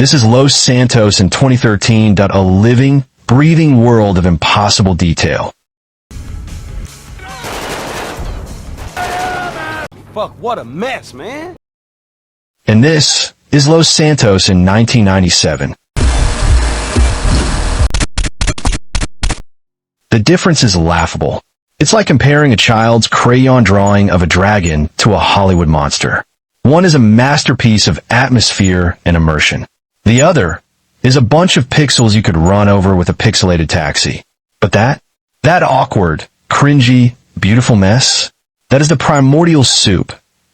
This is Los Santos in 2013. A living, breathing world of impossible detail. Fuck, what a mess, man. And this is Los Santos in 1997. The difference is laughable. It's like comparing a child's crayon drawing of a dragon to a Hollywood monster. One is a masterpiece of atmosphere and immersion. The other is a bunch of pixels you could run over with a pixelated taxi. But that awkward, cringy, beautiful mess, that is the primordial soup.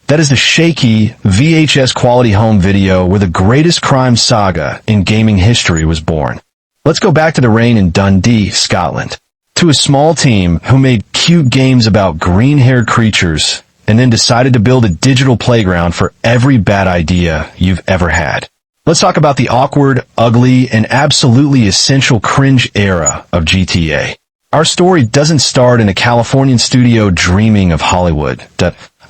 That is the shaky, VHS quality home video where the greatest crime saga in gaming history was born. Let's go back to the rain in Dundee, Scotland. To a small team who made cute games about green-haired creatures and then decided to build a digital playground for every bad idea you've ever had. Let's talk about the awkward, ugly, and absolutely essential cringe era of GTA. Our story doesn't start in a Californian studio dreaming of Hollywood.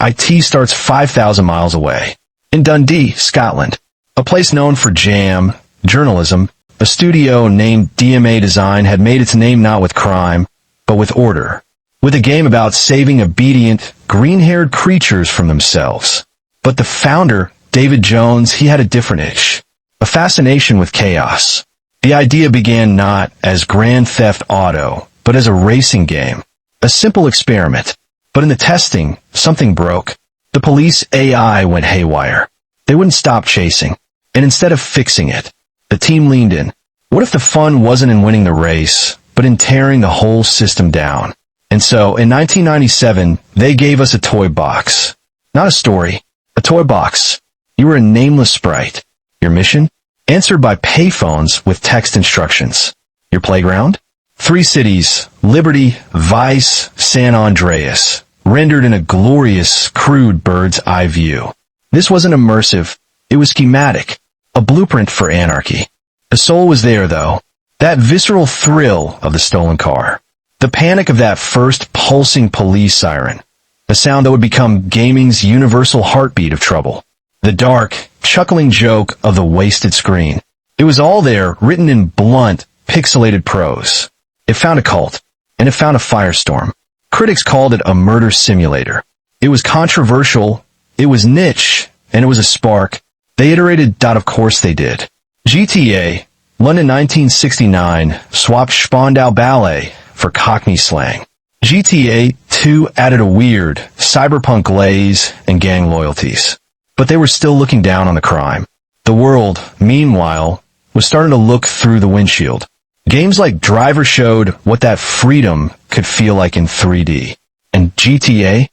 IT starts 5,000 miles away. In Dundee, Scotland, a place known for jam, journalism, a studio named DMA Design had made its name not with crime, but with order. With a game about saving obedient, green-haired creatures from themselves. But the founder, David Jones, he had a different itch. A fascination with chaos. The idea began not as Grand Theft Auto, but as a racing game. A simple experiment. But in the testing, something broke. The police AI went haywire. They wouldn't stop chasing. And instead of fixing it, the team leaned in. What if the fun wasn't in winning the race, but in tearing the whole system down? And so, in 1997, they gave us a toy box. Not a story. A toy box. You were a nameless sprite. Your mission? Answered by payphones with text instructions. Your playground? 3 cities, Liberty, Vice, San Andreas, rendered in a glorious, crude bird's eye view. This wasn't immersive. It was schematic. A blueprint for anarchy. The soul was there, though. That visceral thrill of the stolen car. The panic of that first pulsing police siren. The sound that would become gaming's universal heartbeat of trouble. The dark, chuckling joke of the wasted screen. It was all there, written in blunt, pixelated prose. It found a cult, and it found a firestorm. Critics called it a murder simulator. It was controversial, it was niche, and it was a spark. They iterated. Of course they did. GTA, London 1969, swapped Spandau Ballet for Cockney slang. GTA 2 added a weird, cyberpunk glaze and gang loyalties. But they were still looking down on the crime. The world, meanwhile, was starting to look through the windshield. Games like Driver showed what that freedom could feel like in 3D. And GTA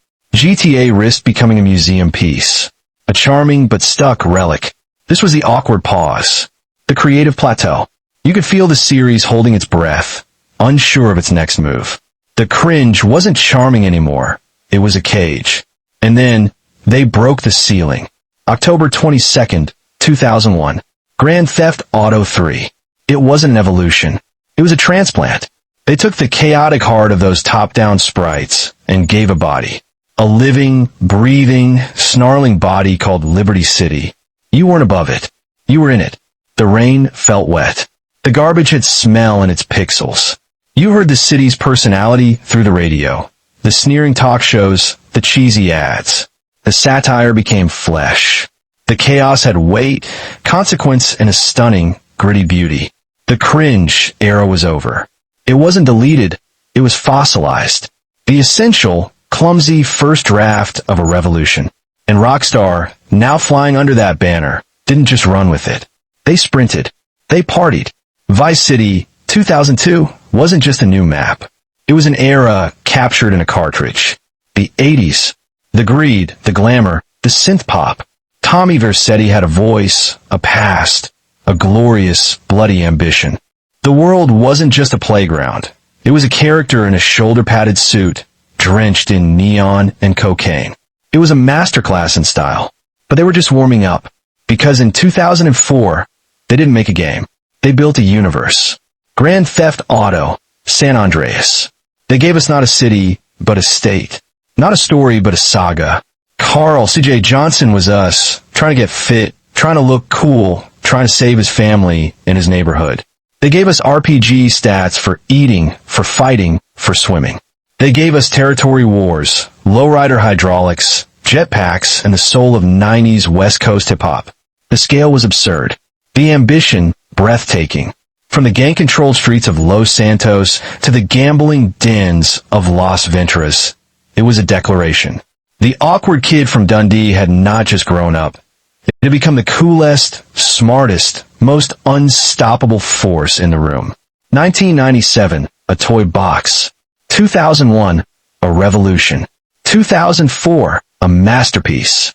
risked becoming a museum piece. A charming but stuck relic. This was the awkward pause. The creative plateau. You could feel the series holding its breath, unsure of its next move. The cringe wasn't charming anymore. It was a cage. And then, they broke the ceiling. October 22nd, 2001. Grand Theft Auto 3. It wasn't an evolution. It was a transplant. They took the chaotic heart of those top-down sprites and gave a body. A living, breathing, snarling body called Liberty City. You weren't above it. You were in it. The rain felt wet. The garbage had smell in its pixels. You heard the city's personality through the radio. The sneering talk shows, the cheesy ads. The satire became flesh. The chaos had weight, consequence, and a stunning, gritty beauty. The cringe era was over. It wasn't deleted. It was fossilized. The essential, clumsy first draft of a revolution. And Rockstar, now flying under that banner, didn't just run with it. They sprinted. They partied. Vice City 2002 wasn't just a new map. It was an era captured in a cartridge. The 80s. The greed, the glamour, the synth pop. Tommy Vercetti had a voice, a past, a glorious, bloody ambition. The world wasn't just a playground. It was a character in a shoulder-padded suit, drenched in neon and cocaine. It was a masterclass in style. But they were just warming up. Because in 2004, they didn't make a game. They built a universe. Grand Theft Auto, San Andreas. They gave us not a city, but a state. Not a story, but a saga. Carl C.J. Johnson was us, trying to get fit, trying to look cool, trying to save his family and his neighborhood. They gave us RPG stats for eating, for fighting, for swimming. They gave us territory wars, lowrider hydraulics, jetpacks, and the soul of 90s West Coast hip-hop. The scale was absurd. The ambition, breathtaking. From the gang-controlled streets of Los Santos to the gambling dens of Las Venturas, it was a declaration. The awkward kid from Dundee had not just grown up. It had become the coolest, smartest, most unstoppable force in the room. 1997, a toy box. 2001, a revolution. 2004, a masterpiece.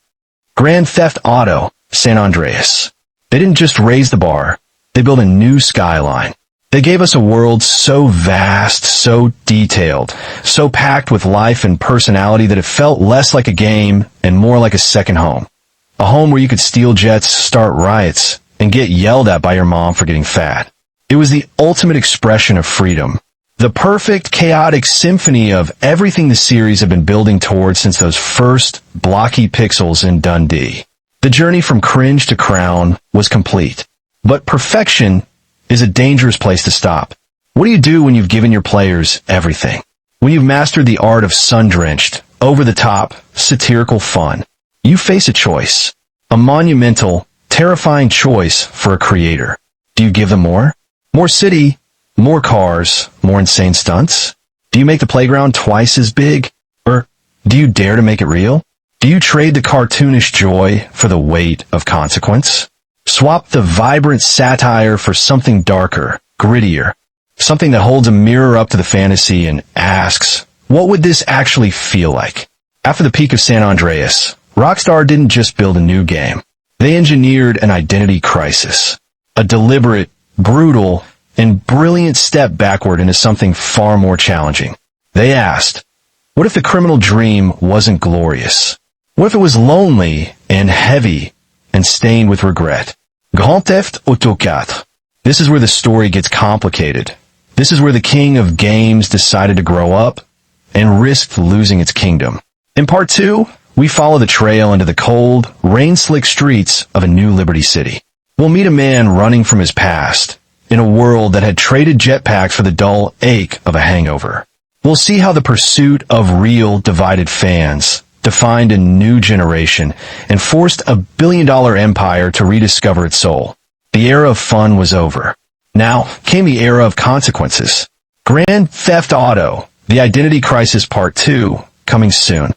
Grand Theft Auto, San Andreas. They didn't just raise the bar, they built a new skyline. They gave us a world so vast, so detailed, so packed with life and personality that it felt less like a game and more like a second home. A home where you could steal jets, start riots, and get yelled at by your mom for getting fat. It was the ultimate expression of freedom. The perfect, chaotic symphony of everything the series had been building towards since those first blocky pixels in Dundee. The journey from cringe to crown was complete. But perfection is a dangerous place to stop. What do you do when you've given your players everything? When you've mastered the art of sun-drenched, over-the-top, satirical fun? You face a choice. A monumental, terrifying choice for a creator. Do you give them more? More city? More cars? More insane stunts? Do you make the playground twice as big? Or do you dare to make it real? Do you trade the cartoonish joy for the weight of consequence? Swap the vibrant satire for something darker, grittier, something that holds a mirror up to the fantasy and asks, what would this actually feel like? After the peak of San Andreas, Rockstar didn't just build a new game. They engineered an identity crisis, a deliberate, brutal, and brilliant step backward into something far more challenging. They asked, what if the criminal dream wasn't glorious? What if it was lonely and heavy and stained with regret? Grand Theft Auto 4. This is where the story gets complicated. This is where the king of games decided to grow up and risked losing its kingdom. In part 2, we follow the trail into the cold, rain-slick streets of a new Liberty City. We'll meet a man running from his past in a world that had traded jetpacks for the dull ache of a hangover. We'll see how the pursuit of real divided fans defined a new generation and forced a billion-dollar empire to rediscover its soul. The era of fun was over. Now came the era of consequences. Grand Theft Auto, The Identity Crisis Part 2, coming soon.